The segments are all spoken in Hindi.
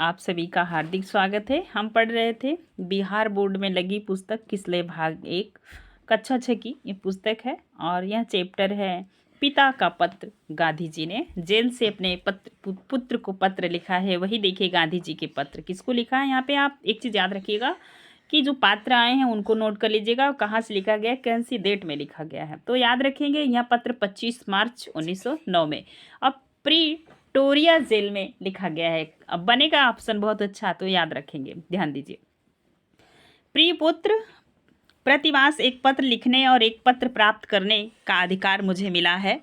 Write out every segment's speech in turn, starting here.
आप सभी का हार्दिक स्वागत है। हम पढ़ रहे थे बिहार बोर्ड में लगी पुस्तक किसले भाग 1 कक्षा 6 की ये पुस्तक है और यह चैप्टर है पिता का पत्र। गांधी जी ने जेल से अपने पुत्र को पत्र लिखा है। वही देखिए गांधी जी के पत्र किसको लिखा है। यहाँ पे आप एक चीज़ याद रखिएगा कि जो पात्र आए हैं उनको नोट कर लीजिएगा और कहाँ से लिखा गया है, कौन सी डेट में लिखा गया है। तो याद रखेंगे यह पत्र 25 मार्च 1909 में अब प्रीटोरिया जेल में लिखा गया है। अब बनेगा ऑप्शन बहुत अच्छा, तो याद रखेंगे, ध्यान दीजिए। प्रिय पुत्र, प्रतिमास एक पत्र लिखने और एक पत्र प्राप्त करने का अधिकार मुझे मिला है।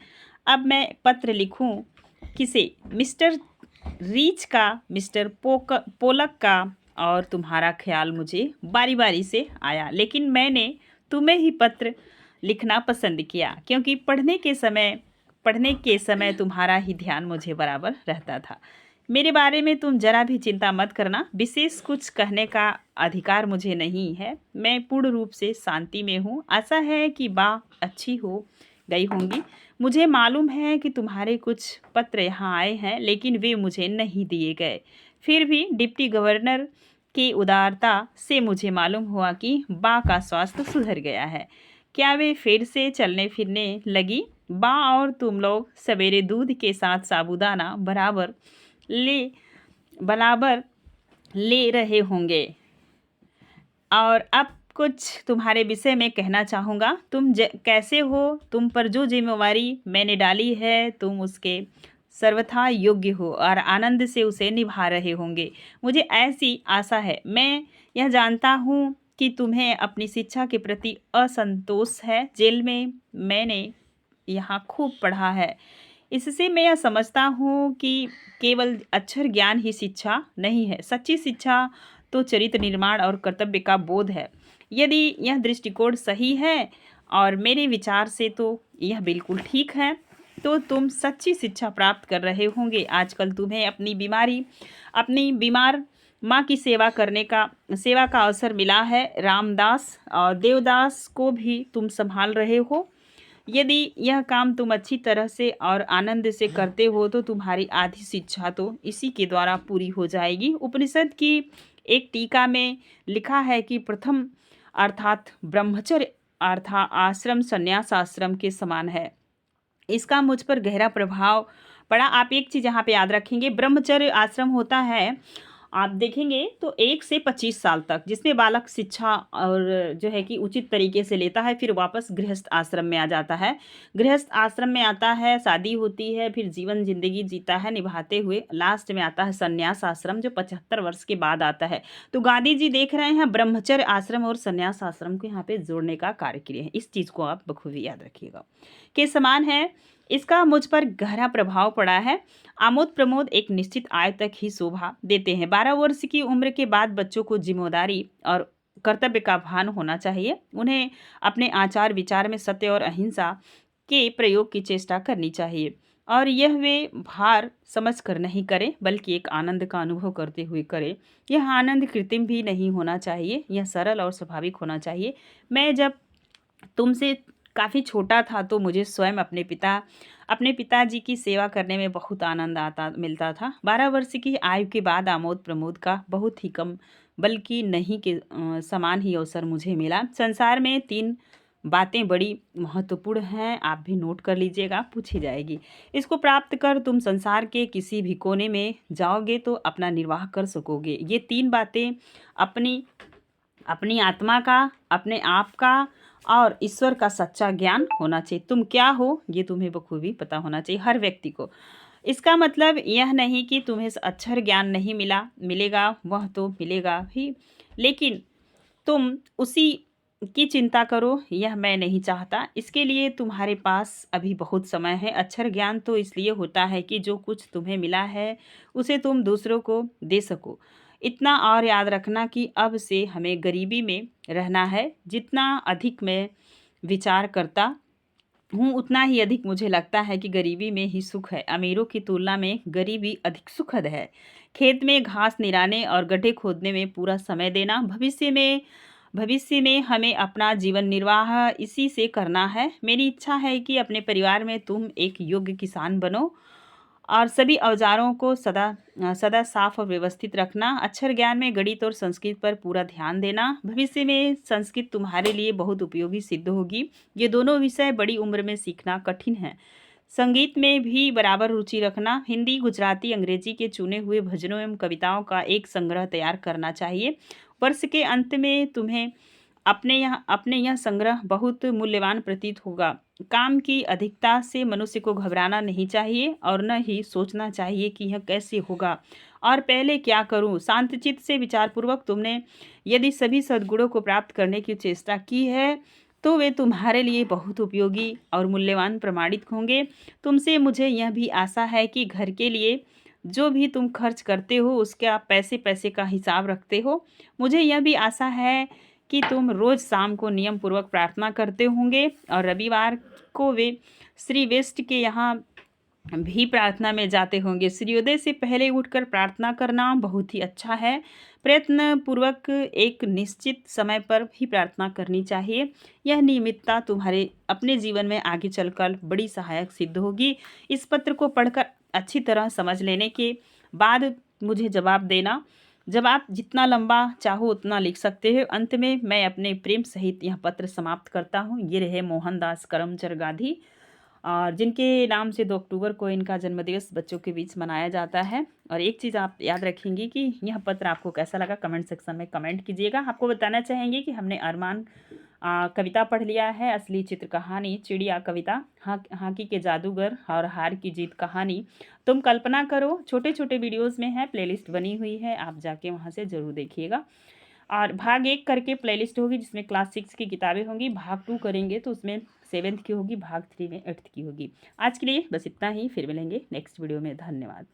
अब मैं पत्र लिखूं किसे, मिस्टर रीच का, मिस्टर पोलक का, और तुम्हारा ख्याल मुझे बारी बारी से आया, लेकिन मैंने तुम्हें ही पत्र लिखना पसंद किया क्योंकि पढ़ने के समय तुम्हारा ही ध्यान मुझे बराबर रहता था। मेरे बारे में तुम जरा भी चिंता मत करना। विशेष कुछ कहने का अधिकार मुझे नहीं है। मैं पूर्ण रूप से शांति में हूँ। आशा है कि बा अच्छी हो गई होंगी। मुझे मालूम है कि तुम्हारे कुछ पत्र यहाँ आए हैं, लेकिन वे मुझे नहीं दिए गए। फिर भी डिप्टी गवर्नर की उदारता से मुझे मालूम हुआ कि बा का स्वास्थ्य सुधर गया है। क्या वे फिर से चलने फिरने लगी? बा और तुम लोग सवेरे दूध के साथ साबूदाना बराबर ले रहे होंगे। और अब कुछ तुम्हारे विषय में कहना चाहूँगा। तुम कैसे हो? तुम पर जो जिम्मेवारी मैंने डाली है तुम उसके सर्वथा योग्य हो और आनंद से उसे निभा रहे होंगे, मुझे ऐसी आशा है। मैं यह जानता हूँ कि तुम्हें अपनी शिक्षा के प्रति असंतोष है। जेल में मैंने यहाँ खूब पढ़ा है। इससे मैं यह समझता हूँ कि केवल अक्षर ज्ञान ही शिक्षा नहीं है। सच्ची शिक्षा तो चरित्र निर्माण और कर्तव्य का बोध है। यदि यह दृष्टिकोण सही है और मेरे विचार से तो यह बिल्कुल ठीक है, तो तुम सच्ची शिक्षा प्राप्त कर रहे होंगे। आजकल तुम्हें अपनी बीमार माँ की सेवा का अवसर मिला है। रामदास और देवदास को भी तुम संभाल रहे हो। यदि यह काम तुम अच्छी तरह से और आनंद से करते हो तो तुम्हारी आधी शिक्षा तो इसी के द्वारा पूरी हो जाएगी। उपनिषद की एक टीका में लिखा है कि प्रथम अर्थात ब्रह्मचर्य अर्थात आश्रम संन्यास आश्रम के समान है। इसका मुझ पर गहरा प्रभाव पड़ा। आप एक चीज़ यहाँ पे याद रखेंगे, ब्रह्मचर्य आश्रम होता है, आप देखेंगे तो 1 से 25 साल तक, जिसमें बालक शिक्षा और जो है कि उचित तरीके से लेता है, फिर वापस गृहस्थ आश्रम में आ जाता है। गृहस्थ आश्रम में आता है, शादी होती है, फिर जीवन जिंदगी जीता है निभाते हुए। लास्ट में आता है संन्यास आश्रम, जो 75 वर्ष के बाद आता है। तो गांधी जी देख रहे हैं ब्रह्मचर्य आश्रम और संन्यास आश्रम को यहाँ पे जोड़ने का कार्य किए हैं। इस चीज़ को आप बखूबी याद रखिएगा के समान है। इसका मुझ पर गहरा प्रभाव पड़ा है। आमोद प्रमोद एक निश्चित आय तक ही शोभा देते हैं। 12 वर्ष की उम्र के बाद बच्चों को जिम्मेदारी और कर्तव्य का भान होना चाहिए। उन्हें अपने आचार विचार में सत्य और अहिंसा के प्रयोग की चेष्टा करनी चाहिए और यह वे भार समझ कर नहीं करें, बल्कि एक आनंद का अनुभव करते हुए करें। यह आनंद कृत्रिम भी नहीं होना चाहिए, यह सरल और स्वाभाविक होना चाहिए। मैं जब तुमसे काफ़ी छोटा था तो मुझे स्वयं अपने पिताजी की सेवा करने में बहुत आनंद मिलता था। 12 वर्ष की आयु के बाद आमोद प्रमोद का बहुत ही कम बल्कि नहीं के समान ही अवसर मुझे मिला। संसार में 3 बातें बड़ी महत्वपूर्ण हैं, आप भी नोट कर लीजिएगा, पूछी जाएगी। इसको प्राप्त कर तुम संसार के किसी भी कोने में जाओगे तो अपना निर्वाह कर सकोगे। ये 3 बातें अपनी आत्मा का, अपने आप का और ईश्वर का सच्चा ज्ञान होना चाहिए। तुम क्या हो ये तुम्हें बखूबी पता होना चाहिए हर व्यक्ति को। इसका मतलब यह नहीं कि तुम्हें अक्षर ज्ञान नहीं मिलेगा, वह तो मिलेगा ही, लेकिन तुम उसी की चिंता करो, यह मैं नहीं चाहता। इसके लिए तुम्हारे पास अभी बहुत समय है। अक्षर ज्ञान तो इसलिए होता है कि जो कुछ तुम्हें मिला है उसे तुम दूसरों को दे सको। इतना और याद रखना कि अब से हमें गरीबी में रहना है। जितना अधिक मैं विचार करता हूँ उतना ही अधिक मुझे लगता है कि गरीबी में ही सुख है। अमीरों की तुलना में गरीबी अधिक सुखद है। खेत में घास निराने और गड्ढे खोदने में पूरा समय देना, भविष्य में हमें अपना जीवन निर्वाह इसी से करना है। मेरी इच्छा है कि अपने परिवार में तुम एक योग्य किसान बनो और सभी औजारों को सदा साफ और व्यवस्थित रखना। अक्षर ज्ञान में गणित और संस्कृत पर पूरा ध्यान देना। भविष्य में संस्कृत तुम्हारे लिए बहुत उपयोगी सिद्ध होगी। ये दोनों विषय बड़ी उम्र में सीखना कठिन है। संगीत में भी बराबर रुचि रखना। हिंदी, गुजराती, अंग्रेजी के चुने हुए भजनों एवं कविताओं का एक संग्रह तैयार करना चाहिए। वर्ष के अंत में तुम्हें अपने यह संग्रह बहुत मूल्यवान प्रतीत होगा। काम की अधिकता से मनुष्य को घबराना नहीं चाहिए और न ही सोचना चाहिए कि यह कैसे होगा और पहले क्या करूं। शांतचित्त से विचारपूर्वक तुमने यदि सभी सद्गुणों को प्राप्त करने की चेष्टा की है तो वे तुम्हारे लिए बहुत उपयोगी और मूल्यवान प्रमाणित होंगे। तुमसे मुझे यह भी आशा है कि घर के लिए जो भी तुम खर्च करते हो उसका पैसे पैसे का हिसाब रखते हो। मुझे यह भी आशा है कि तुम रोज़ शाम को नियम पूर्वक प्रार्थना करते होंगे और रविवार को वे श्री वेस्ट के यहाँ भी प्रार्थना में जाते होंगे। सूर्योदय से पहले उठकर प्रार्थना करना बहुत ही अच्छा है। प्रयत्न पूर्वक एक निश्चित समय पर भी प्रार्थना करनी चाहिए। यह नियमितता तुम्हारे अपने जीवन में आगे चलकर बड़ी सहायक सिद्ध होगी। इस पत्र को पढ़कर अच्छी तरह समझ लेने के बाद मुझे जवाब देना। जवाब जितना लंबा चाहो उतना लिख सकते हो। अंत में मैं अपने प्रेम सहित यह पत्र समाप्त करता हूँ। ये रहे मोहनदास करमचंद गांधी और जिनके नाम से 2 अक्टूबर को इनका जन्मदिवस बच्चों के बीच मनाया जाता है। और एक चीज़ आप याद रखेंगे कि यह पत्र आपको कैसा लगा कमेंट सेक्शन में कमेंट कीजिएगा। आपको बताना चाहेंगे कि हमने अरमान कविता पढ़ लिया है, असली चित्र कहानी, चिड़िया कविता, हॉकी के जादूगर और हार की जीत कहानी। तुम कल्पना करो छोटे छोटे वीडियोज़ में है, प्लेलिस्ट बनी हुई है, आप जाके वहाँ से ज़रूर देखिएगा। और भाग 1 करके प्लेलिस्ट होगी जिसमें क्लास 6 की किताबें होंगी। भाग 2 करेंगे तो उसमें 7th की होगी, भाग 3 में 8th की होगी। आज के लिए बस इतना ही, फिर मिलेंगे नेक्स्ट वीडियो में। धन्यवाद।